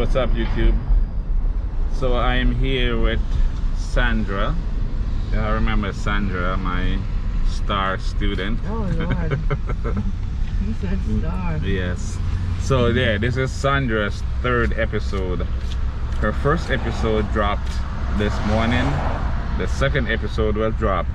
What's up, YouTube? So I am here with Sandra. I remember Sandra, my star student. Oh Lord. You said star. Yes. So yeah, this is Sandra's third episode. Her first episode dropped this morning. The second episode will drop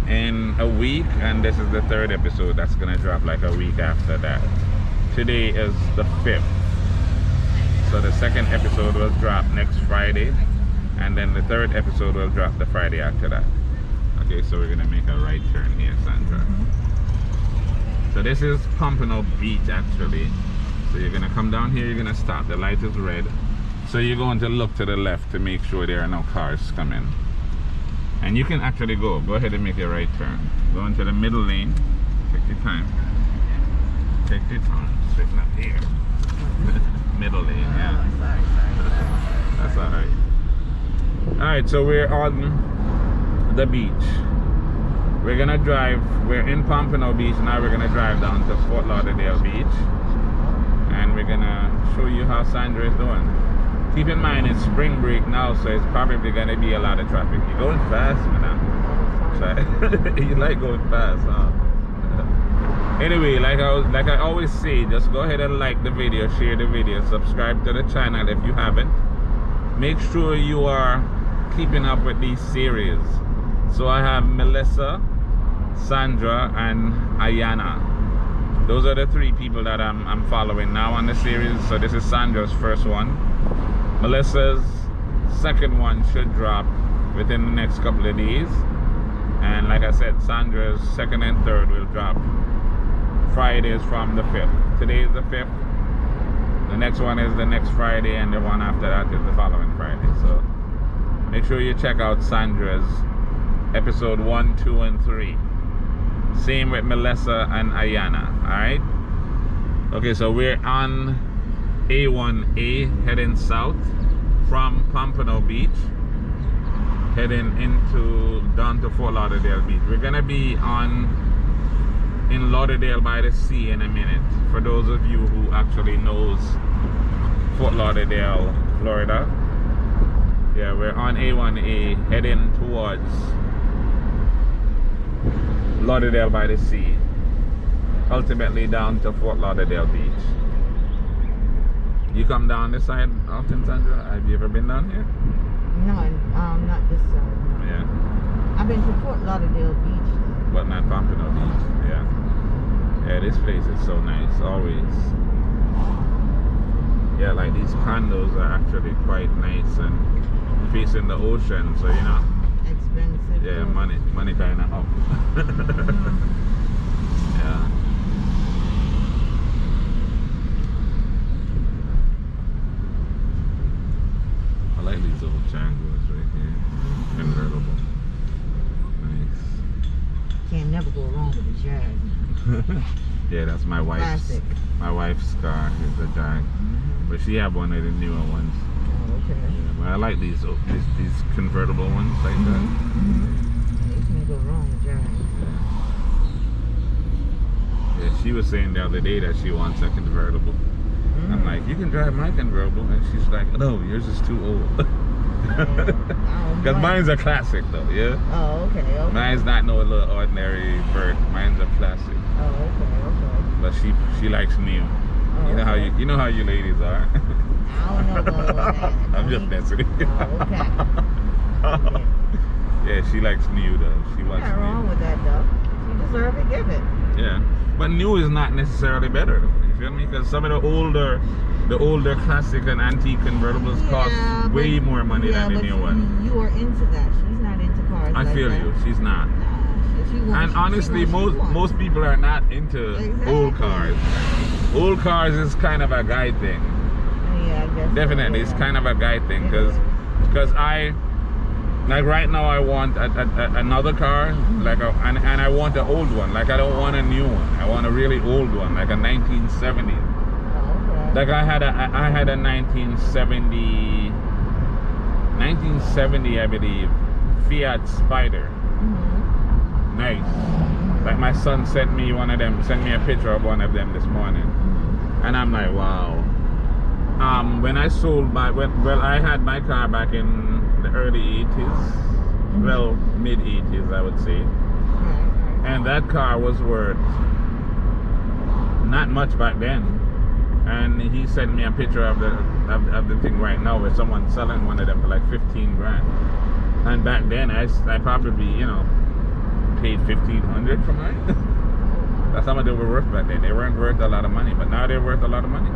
in a week, and this is the third episode that's gonna drop like a week after that. Today is the 5th. So the second episode will drop next Friday, and then the third episode will drop the Friday after that. Okay, so we're gonna make a right turn here, Sandra. So this is Pompano Beach actually. So you're gonna come down here, you're gonna stop. The light is red. So you're going to look to the left to make sure there are no cars coming. And you can actually go ahead and make a right turn. Go into the middle lane. Take your time. Take your time. Straighten up here. Middle lane, yeah. Sorry. That's alright. Alright, so we're on the beach. We're gonna drive, we're in Pompano Beach, now we're gonna drive down to Fort Lauderdale Beach. And we're gonna show you how Sandra is doing. Keep in mind it's spring break now, so it's probably gonna be a lot of traffic. You're going fast, man. You like going fast, huh? Anyway, like I always say, just go ahead and like the video, share the video, subscribe to the channel if you haven't. Make sure you are keeping up with these series. So I have Melissa, Sandra, and Ayana. Those are the three people that I'm following now on the series. So this is Sandra's first one. Melissa's second one should drop within the next couple of days. And like I said, Sandra's second and third will drop Fridays from the 5th. Today is the 5th. The next one is the next Friday, and the one after that is the following Friday. So make sure you check out Sandra's episode 1, 2, and 3. Same with Melissa and Ayana. Alright? Okay, so we're on A1A heading south from Pompano Beach, heading down to Fort Lauderdale Beach. We're gonna be in Lauderdale by the Sea in a minute. For those of you who actually knows Fort Lauderdale, Florida. Yeah, we're on A1A heading towards Lauderdale by the Sea, ultimately down to Fort Lauderdale Beach. You come down this side often, Sandra? Have you ever been down here? No, not this side. No. Yeah. I've been to Fort Lauderdale Beach. But not Pompano Beach. Yeah. Yeah, this place is so nice, always. Yeah, like these condos are actually quite nice and facing the ocean, so you know. Expensive. Yeah, money kind of up. Yeah. I like these old Django's right here. Convertible. Nice. Can't never go wrong with a Jag. Yeah, that's my wife's. Classic. My wife's car is a Jag, but she had one of the newer ones. Oh, okay. Yeah, but I like these convertible ones like that. Yeah, you can't go wrong with Jag. Yeah. Yeah, she was saying the other day that she wants a convertible. I'm like, you can drive my convertible, and she's like, no, yours is too old. Because mine's a classic though, yeah? Oh, okay. Mine's not no little ordinary Vert. Mine's a classic. Oh, okay. But she likes new. Oh, You know how you ladies are. I don't know about that. I'm just messing with you. Oh, okay. Yeah, she likes new though. She wants Nothing wrong new. with that though. You deserve it, give it. Yeah, but new is not necessarily better though. You feel me? Because some of the older classic and antique convertibles cost way more money than the new one. You are into that. She's not into cars. I feel you. She's not. And honestly, most people are not into old cars. Old cars is kind of a guy thing. Yeah, I guess. Definitely, it's kind of a guy thing because I, like right now, I want another car, and I want an old one. Like I don't want a new one. I want a really old one, like a 1970. Like I had a 1970, I believe, Fiat Spider. Nice. Like my son sent me a picture of one of them this morning, and I'm like, wow. When I sold I had my car back in the early 80s, well, mid 80s, I would say. Right. And that car was worth not much back then. And he sent me a picture of the thing right now where someone's selling one of them for like 15 grand. And back then I probably, you know, paid $1,500 for mine. That's how much they were worth back then. They weren't worth a lot of money, but now they're worth a lot of money.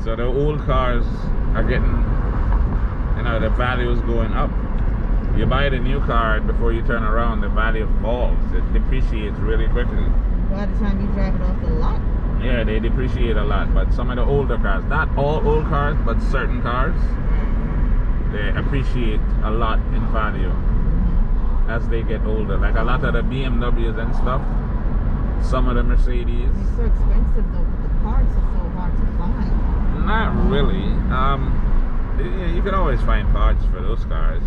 So the old cars are getting, you know, the value is going up. You buy the new car, before you turn around, the value falls. It depreciates really quickly. By the time you drive it off the lot. Yeah, they depreciate a lot. But some of the older cars, not all old cars, but certain cars, they appreciate a lot in value as they get older. Like a lot of the BMWs and stuff, some of the Mercedes. It's so expensive though, but the parts are so hard to find. Not really. You can always find parts for those cars.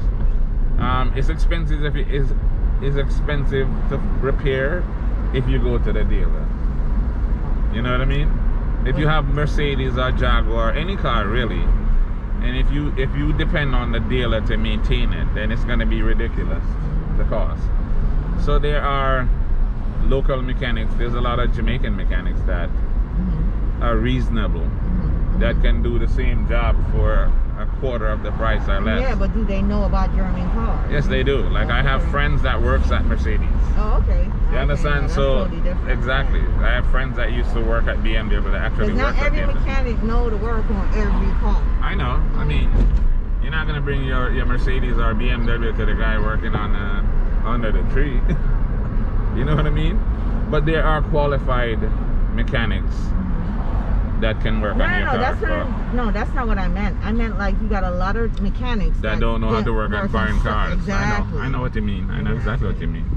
It's expensive it's expensive to repair if you go to the dealer. You know what I mean? If you have Mercedes or Jaguar, any car really, and if you depend on the dealer to maintain it, then it's going to be ridiculous, the cost. So there are local mechanics. There's a lot of Jamaican mechanics that are reasonable, that can do the same job for a quarter of the price or less. Yeah, but do they know about German cars? Yes, they do. Like I have friends that works at Mercedes. Oh, okay. You understand? Yeah, so totally different. exactly. I have friends that used to work at BMW that actually Because work not at every BMW. mechanic know to work on every car. I know. I mean, you're not gonna bring your Mercedes or BMW to the guy working on under the tree. You know what I mean? But there are qualified mechanics that can work on your car. That's not what I meant. I meant like you got a lot of mechanics that don't know how to work on foreign cars. Exactly. I know what you mean. I know exactly what you mean.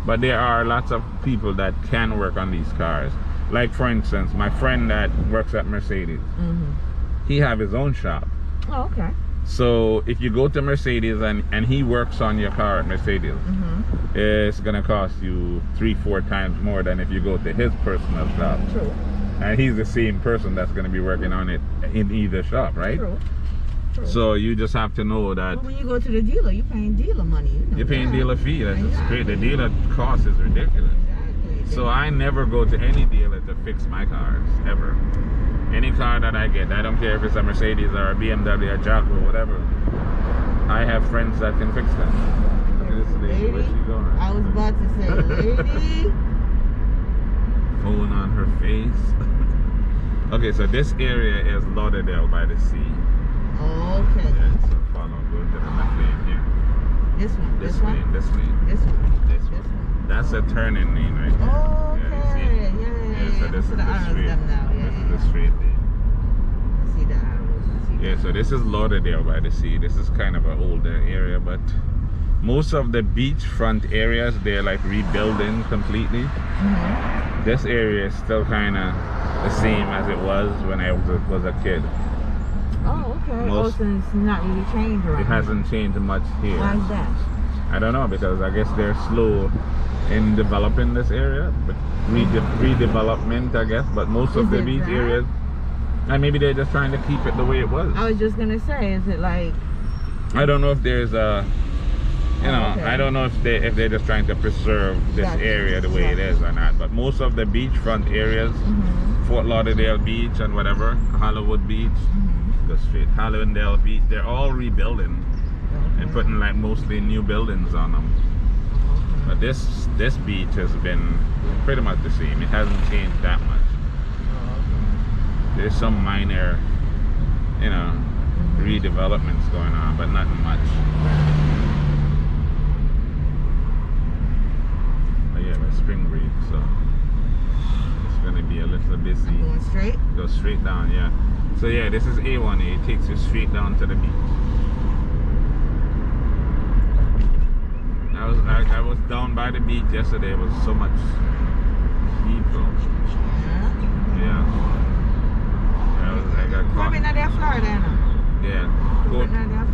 But there are lots of people that can work on these cars. Like for instance, my friend that works at Mercedes, he have his own shop. Oh, okay. So if you go to Mercedes and he works on your car at Mercedes, it's gonna cost you 3-4 times more than if you go to his personal shop. True. And he's the same person that's gonna be working on it in either shop, right? True. So you just have to know that when you go to the dealer, you're paying dealer money. You know you're paying that. dealer fee. That's straight. The dealer cost is ridiculous. Exactly. So I never go to any dealer to fix my cars, ever. Any car that I get, I don't care if it's a Mercedes or a BMW or a Jaguar or whatever, I have friends that can fix them. Look at this lady, where's she going? I was about to say, lady. Phone on her face. Okay, so this area is Lauderdale by the sea. Okay. Yeah, so follow, go to the left lane here. This one. This lane. This one. That's a turning lane right there. Oh, okay. Yeah, so this is the straight. This is the straight lane. I see the arrows. Yeah, so this is Lauderdale by the sea. This is kind of an older area, but most of the beachfront areas, they're like rebuilding completely. This area is still kind of the same as it was when I was a kid. Oh, okay. So it's not really changed around. It hasn't changed much here. Why is that? I don't know, because I guess they're slow in developing this area, but redevelopment, I guess. But most of the beach areas, and maybe they're just trying to keep it the way it was. I was just gonna say, is it like? I don't know if there's a, I don't know if they're just trying to preserve this area the way it is or not. But most of the beachfront areas, Fort Lauderdale Beach and whatever, Hollywood Beach, go straight, Hallandale Beach, they're all rebuilding and putting like mostly new buildings on them. But this beach has been pretty much the same. It hasn't changed that much. There's some minor, redevelopments going on, but not much. But yeah, we're spring break, so it's gonna be a little busy. Going straight? Go straight down, yeah. So yeah, this is A1A. It takes you straight down to the beach. I was down by the beach yesterday. It was so much people. Yeah. I got caught. COVID not there Florida now. Yeah.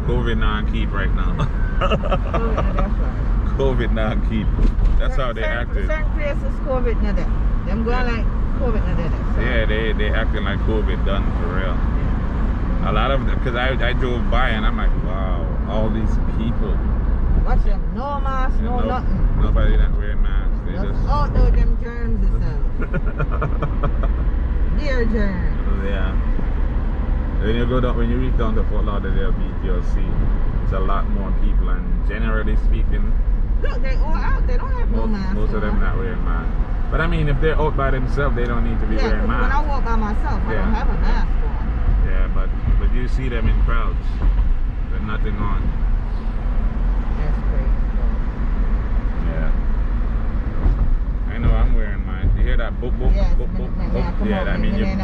COVID not keep right now. COVID not there Florida. COVID not keep. That's how they acted. Certain places COVID not there. Them going like COVID not there. Yeah, they acting like COVID done for real. A lot of them, because I drove by and I'm like, wow, all these people. Watch them, no mask, no nothing. Nobody that wearing masks. They just... Oh, no, them germs itself. Dear germs. Yeah. When you go down, when you reach down to Fort Lauderdale Beach, you'll see it's a lot more people, and generally speaking, look, they all out. They don't have no masks. Most of them not wearing masks. But I mean, if they're out by themselves, they don't need to be wearing masks. When I walk by myself, I don't have a mask on. Yeah, but you see them in crowds with nothing on. That's crazy. Yeah. I know I'm wearing mine. You hear that boop boop boop boop? Yeah, that means you're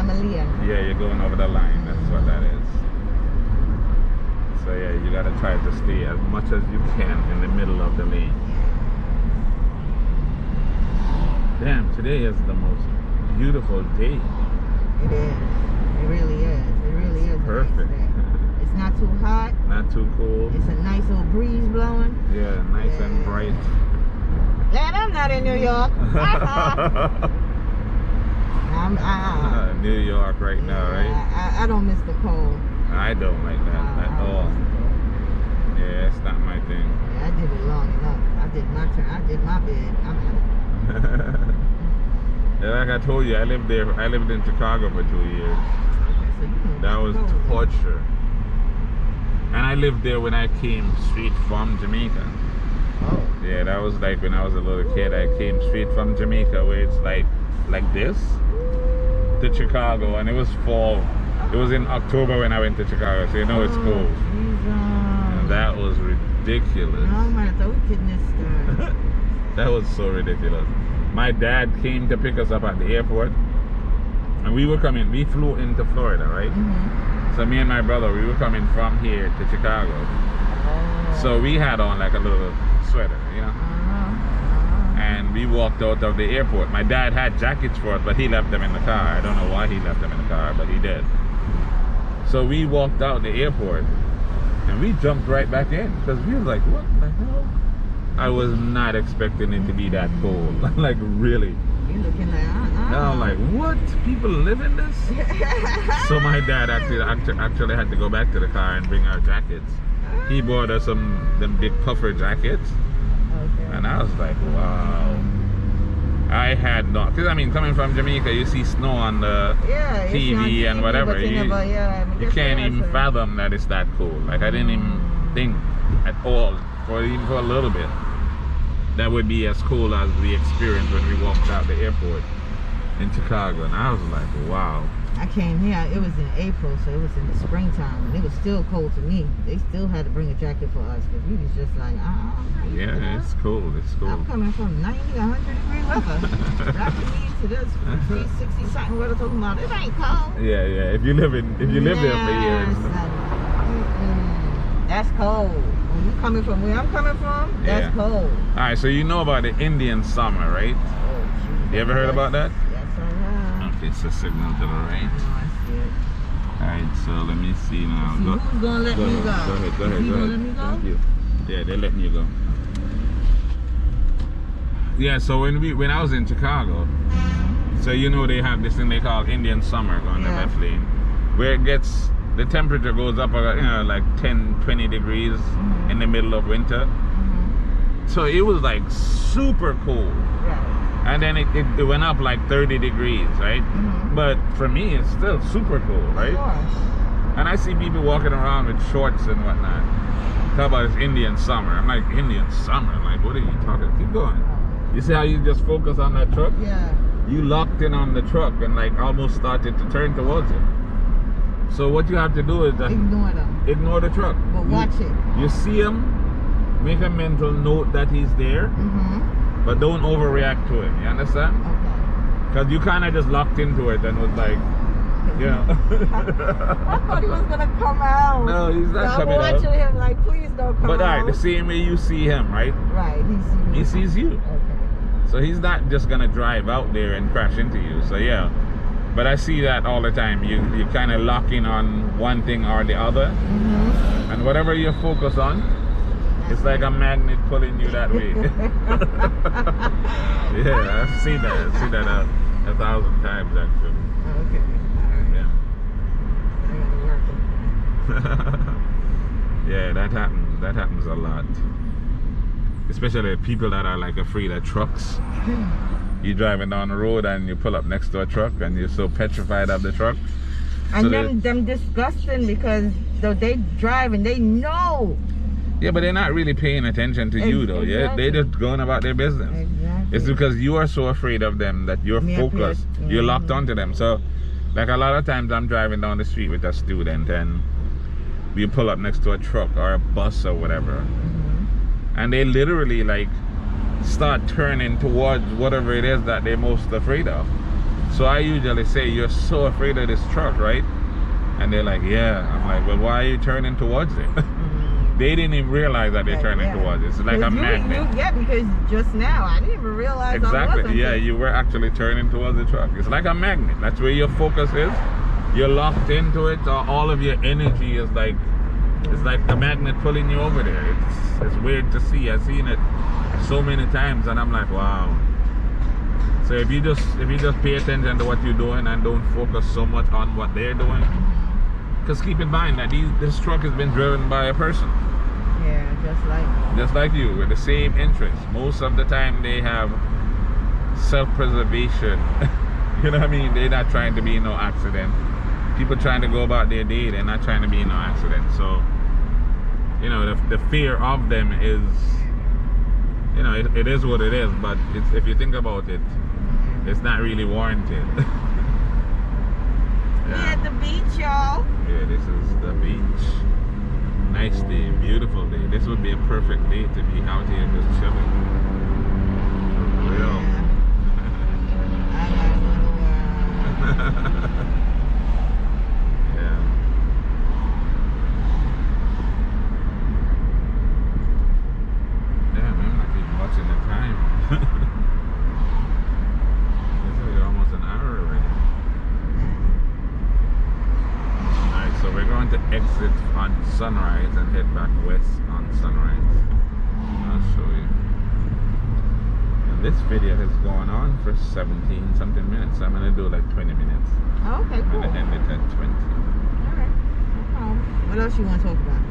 going over the line. That's what that is. So yeah, you gotta try to stay as much as you can in the middle of the lane. Damn, today is the most beautiful day. It is. It really is. It really is. Perfect. It's not too hot. Not too cool. It's a nice little breeze blowing. Yeah, nice and bright. Glad I'm not in New York. New York right now, right? I don't miss the cold. I don't like that at all. Yeah, it's not my thing. Yeah, I did it long enough. I did my turn. I did my bid. I'm out. Yeah, like I told you, I lived in Chicago for 2 years. Okay, so you know that was torture. And I lived there when I came straight from Jamaica. Oh. Yeah, that was like when I was a little kid. I came straight from Jamaica, where it's like this, to Chicago, and it was fall. It was in October when I went to Chicago, so you know it's cold. And that was ridiculous. Oh my, the wickedness. That was so ridiculous. My dad came to pick us up at the airport, and we flew into Florida, right? So me and my brother, we were coming from here to Chicago. Oh. So we had on like a little sweater, you know? And we walked out of the airport. My dad had jackets for us, but he left them in the car. I don't know why he left them in the car, but he did. So we walked out the airport, and we jumped right back in, because we were like, what the hell? I was not expecting it to be that cold. Like, really. You're looking like, Now I'm like, what? People live in this? So my dad actually had to go back to the car and bring our jackets. He bought us them big puffer jackets. Okay. And I was like, wow. I had not, because I mean, coming from Jamaica, you see snow on the TV and whatever. You can't even fathom that it's that cold. Like, I didn't even think at all, even for a little bit, that would be as cool as we experienced when we walked out the airport in Chicago. And I was like, wow. I came here, it was in April, so it was in the springtime, and it was still cold to me. They still had to bring a jacket for us, because we was just like, yeah, it's cold, it's cold. I'm coming from 90, 100 degree weather, wrapping me into this 50, 60 something weather, talking about, it ain't cold. Yeah, if you live there for years. That's cold. When you coming from where I'm coming from, that's cold. Alright, so you know about the Indian summer, right? Oh, geez, you ever heard about that? Yes, I have. Okay, it's a signal to the right. Oh, I see it. Alright, so let me see now. Who's gonna let me go? Go ahead. Gonna let me go? Thank you. Yeah, they're letting you go. Yeah, so when I was in Chicago, so you know they have this thing they call Indian summer on the left lane, where the temperature goes up, like 10, 20 degrees in the middle of winter. So it was like super cold. Right. And then it went up like 30 degrees, right? But for me, it's still super cold, right? And I see people walking around with shorts and whatnot. Talk about it's Indian summer. I'm like, Indian summer? Like, what are you talking? Keep going. You see how you just focus on that truck? Yeah. You locked in on the truck and like almost started to turn towards it. So what you have to do is ignore the truck. But watch it. You see him, make a mental note that he's there, but don't overreact to it. You understand? Okay. Because you kind of just locked into it and was like, yeah. I thought he was gonna come out. No, he's not coming out. I'm watching him like, please don't come out. But alright, the same way you see him, right? Right, he sees you. Okay. So he's not just gonna drive out there and crash into you. So yeah. But I see that all the time. You kind of lock in on one thing or the other, and whatever you focus on, it's like a magnet pulling you that way. Yeah, I've seen that. I've seen that 1,000 times actually. Okay. All right. Yeah. I gotta work Yeah, that happens. That happens a lot. Especially people that are like afraid of trucks. You driving down the road and you pull up next to a truck and you're so petrified of the truck. And So them disgusting because they drive and they know. yeah, but they're not really paying attention to you though. Yeah, Exactly. they're just going about their business. Exactly. It's because you are so afraid of them that you're Me focused. appears- You're locked onto them. So, like a lot of times I'm driving down the street with a student and we pull up next to a truck or a bus or whatever, and they literally like start turning towards whatever it is that they're most afraid of. So I usually say, "You're so afraid of this truck, right?" And they're like, "Yeah." I'm like, "Well, why are you turning towards it?" They didn't even realize that they're turning towards it. It's like a magnet. Yeah, because just now I didn't even realize I Exactly. wasn't. Yeah, you were actually turning towards the truck. It's like a magnet. That's where your focus is. You're locked into it. All of your energy is like, it's like a magnet pulling you over there. It's weird to see. I've seen it so many times, and I'm like, wow. So if you just pay attention to what you're doing and don't focus so much on what they're doing, because keep in mind that this truck has been driven by a person. Yeah, Just like you, with the same interests. Most of the time they have self-preservation. You know what I mean? They're not trying to be in no accident. People trying to go about their day, they're not trying to be in no accident. So, you know, the fear of them is, you know, it is what it is, but if you think about it, it's not really warranted. We at the beach, y'all. Yeah, this is the beach. Nice day, beautiful day. This would be a perfect day to be out here just chilling. For real. I gotta go to work. Yeah. Damn, I'm not even watching the time. This is almost an hour already. Alright, so we're going to exit on Sunrise and head back west on Sunrise. I'll show you. And this video has gone on for 17 something minutes. I'm gonna do like 20 minutes. Oh, okay, I'm cool. gonna end it at 20. Alright. No problem. What else you want to talk about?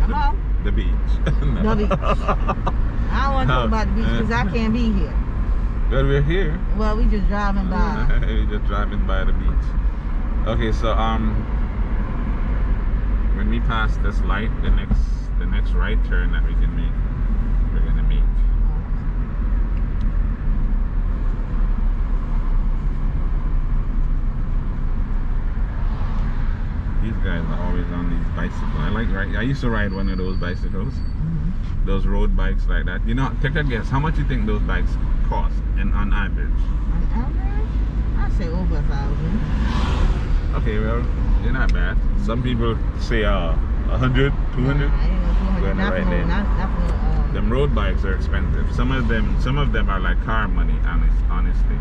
Come on. The beach. The beach. I don't want to talk about the beach because I can't be here. But we're here. Well, we just driving by. We're just driving by the beach. Okay, so when we pass this light, the next right turn that we can make, we're gonna meet. These guys are always on these bicycles. I used to ride one of those bicycles. Those road bikes like that. You know, take a guess. How much you think those bikes cost on average? On average, I'd say over 1,000. Okay, well, you're not bad. Some people say 100, 200. Nah, I ain't no 200. Going Not right for, there. not for, Them road bikes are expensive. Some of them are like car money, honestly.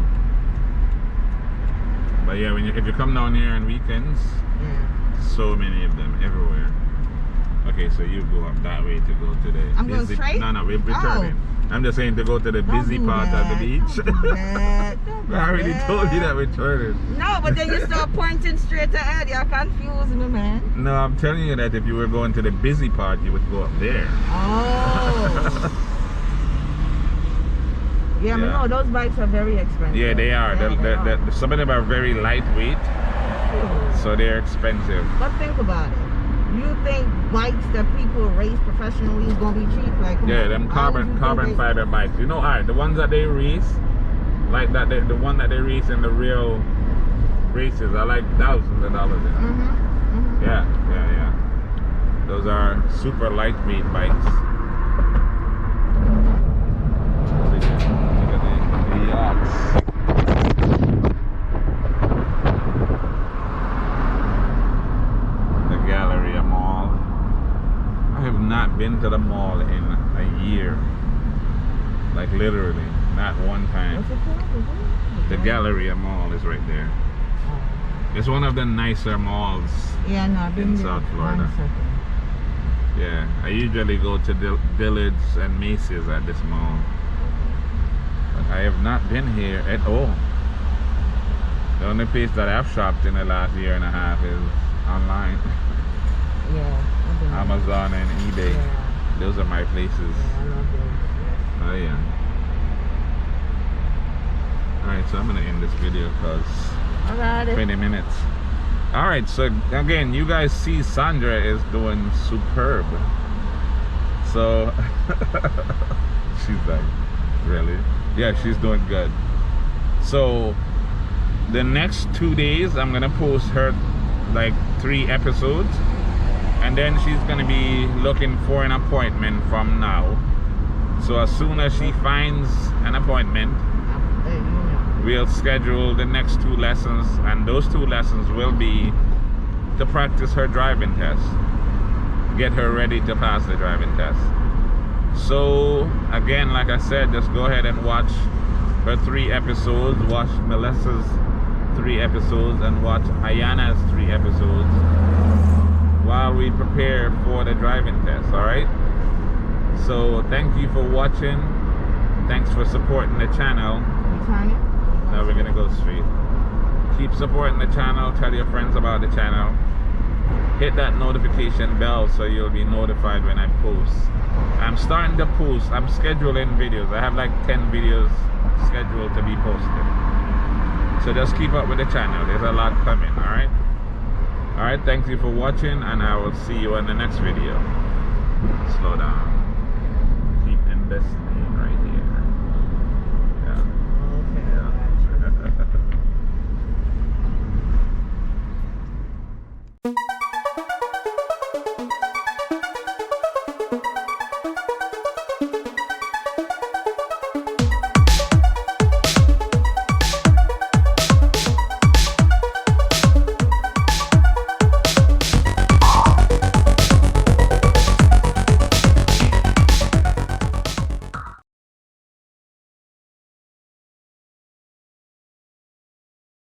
But yeah, if you come down here on weekends, yeah. so many of them everywhere. Okay, so you go up that way to go to the I'm going straight? No, we're returning. I'm just saying to go to the Don't busy do part of the that. beach. Don't do that. Don't do I already that. told you that we're turning. No, but then you start pointing straight ahead. You're confusing me, man. No, I'm telling you that if you were going to the busy part, you would go up there. Oh. Yeah, but no, those bikes are very expensive. Yeah, they are. Yeah, Some of them are very lightweight, so they're expensive. But think about it. You think bikes that people race professionally is gonna be cheap? Like, Yeah, them carbon fiber bikes. You know, alright, the ones that they race, like that, the one that they race in the real races are like thousands of dollars. You know? Yeah. Those are super lightweight bikes. Look at the yachts. Galleria Mall. I have not been to the mall in a year. Like literally, not one time. What's it called? The Galleria Mall is right there. It's one of the nicer malls. Yeah, no, I've been in there. South Florida. 1 second. Yeah, I usually go to Dillard's and Macy's at this mall. But I have not been here at all. The only place that I've shopped in the last year and a half is online. Yeah. I've been there. Amazon and eBay. Yeah. Those are my places. Yeah, I love those. Oh yeah. Alright, so I'm gonna end this video because Yes. Alright. 20 minutes. Alright, so again, you guys see Sandra is doing superb. So she's like, really? Yeah, she's doing good. So the next 2 days I'm gonna post her like 3 episodes, and then she's gonna be looking for an appointment from now. So as soon as she finds an appointment, we'll schedule the next 2 lessons, and those 2 lessons will be to practice her driving test, get her ready to pass the driving test. So again, like I said, just go ahead and watch her 3 episodes, watch Melissa's 3 episodes, and watch Ayana's 3 episodes while we prepare for the driving test. All right, so thank you for watching. Thanks for supporting the channel. Now we're gonna go straight. Keep supporting the channel. Tell your friends about the channel. Hit that notification bell so you'll be notified when I post. I'm starting to post. I'm scheduling videos. I have like 10 videos scheduled to be posted. So just keep up with the channel. There's a lot coming. Alright? Alright, thank you for watching, and I will see you in the next video. Slow down. Keep investing right here. Yeah. Okay. Yeah.